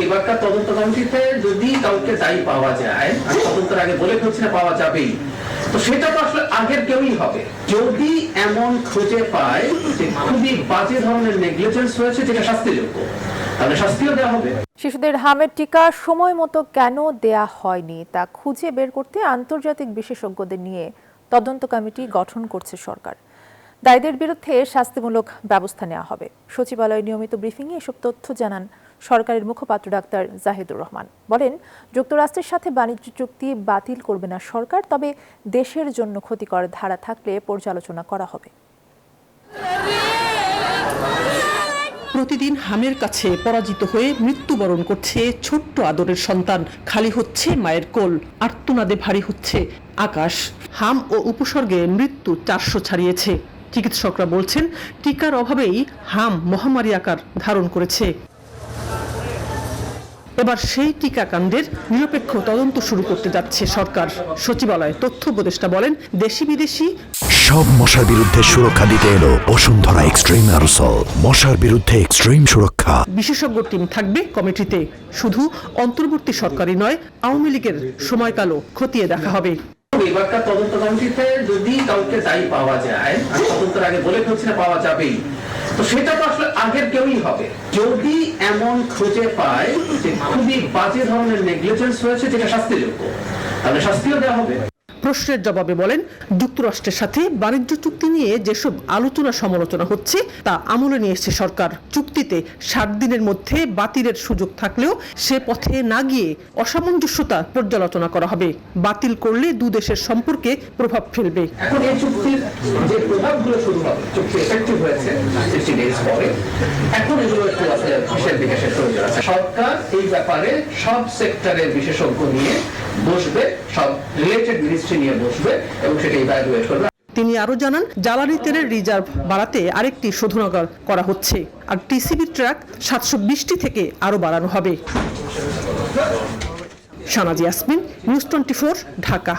এবারকার তদন্ত কমিটিতে যদি কাউকে দায়ী পাওয়া যায়, আমি তদন্তের আগে বলে ফেলছি না পাওয়া যাবেই, তো সেটা তো আসলে আগের কেউই হবে। যদি এমন খুঁজে পায় যে খুবই বাজে ধরনের নেগলিজেন্স হয়েছে যেটা শাস্তিযোগ্য, তাহলে শাস্তিও দেওয়া হবে। শিশুদের হামের টিকা সময় মতো কেন দেয়া হয়নি তা খুঁজে বের করতে আন্তর্জাতিক বিশেষজ্ঞদের নিয়ে তদন্ত কমিটি গঠন করছে সরকার। দায়ীদের বিরুদ্ধে শাস্তিমূলক ব্যবস্থা নেওয়া হবে। সচিবালয়ে নিয়মিত ব্রিফিংয়ে এসব তথ্য জানান সরকারের মুখপাত্র ডাক্তার জাহিদুর রহমান। বলেন, যুক্তরাষ্ট্রের সাথে বাণিজ্য চুক্তি বাতিল করবে না সরকার, তবে দেশের জন্য ক্ষতিকর ধারা থাকলে পর্যালোচনা করা হবে। প্রতিদিন হামের কাছে পরাজিত হয়ে মৃত্যুবরণ করছে ছোট্ট আদরের সন্তান। খালি হচ্ছে মায়ের কোল, আর্তনাদে ভারী হচ্ছে আকাশ। হাম ও উপসর্গে মৃত্যু 400 ছাড়িয়েছে। চিকিৎসকরা বলছেন, টিকার অভাবেই হাম মহামারী আকার ধারণ করেছে। এবার সেই টিকাকাণ্ডের নিরপেক্ষ তদন্ত শুরু করতে যাচ্ছে সরকার। সচিবালয়ে তথ্য উপদেষ্টা বলেন, দেশি বিদেশি সব মশার বিরুদ্ধে সুরক্ষা দিতে এলো বসুন্ধরা এক্সট্রিম অ্যারোসল। মশার বিরুদ্ধে এক্সট্রিম সুরক্ষা। বিশেষজ্ঞ টিম থাকবে কমিটিতে। শুধু অন্তর্বর্তী সরকারই নয়, আওয়ামী লীগের সময়কালও খতিয়ে দেখা হবে। এবারকার তদন্ত কমিটিতে যদি কাউকে দায়ী পাওয়া যায়, আমি তদন্তের আগে বলে ফেলছি না পাওয়া যাবেই, তো সেটা তো আসলে আগের কেউই হবে। যদি এমন খুঁজে পায় যে খুবই বাজে ধরনের নেগলিজেন্স হয়েছে যেটা শাস্তিযোগ্য, তাহলে শাস্তিও দেওয়া হবে। প্রশ্নের জবাবে বলেন, যুক্তরাষ্ট্রের সাথে বাণিজ্য চুক্তি নিয়ে যেসব আলোচনা সমালোচনা হচ্ছে তা আমলে নিয়েছে সরকার। চুক্তিতে 60 দিনের মধ্যে বাতিলের সুযোগ থাকলেও সে পথে না গিয়ে অসামঞ্জস্যতা পর্যালোচনা করা হবে। বাতিল করলে দু দেশের সম্পর্কে প্রভাব ফেলবে। এখন এই চুক্তির যে প্রভাবগুলো শুরু হবে, চুক্তি এফেক্টিভ হয়েছে 60 ডেজ পরে, এখন এগুলো একটু হিসেব বিকাশের প্রয়োজন আছে। সরকার এই ব্যাপারে সব সেক্টরের বিশেষজ্ঞ নিয়ে বসবে, সব রিলেটেড মিনিস্ট্রি নিয়ে বসবে এবং সেটা ইভ্যালুয়েট করবে। তিনি আরো জানান, জ্বালানি তেলের রিজার্ভ বাড়াতে আরেকটি শোধনাগার করা হচ্ছে, আর টিসিবি ট্রাক 720টি থেকে আরো বাড়ানো হবে। শানাজি ইয়াসমিন, নিউজ 24, ঢাকা।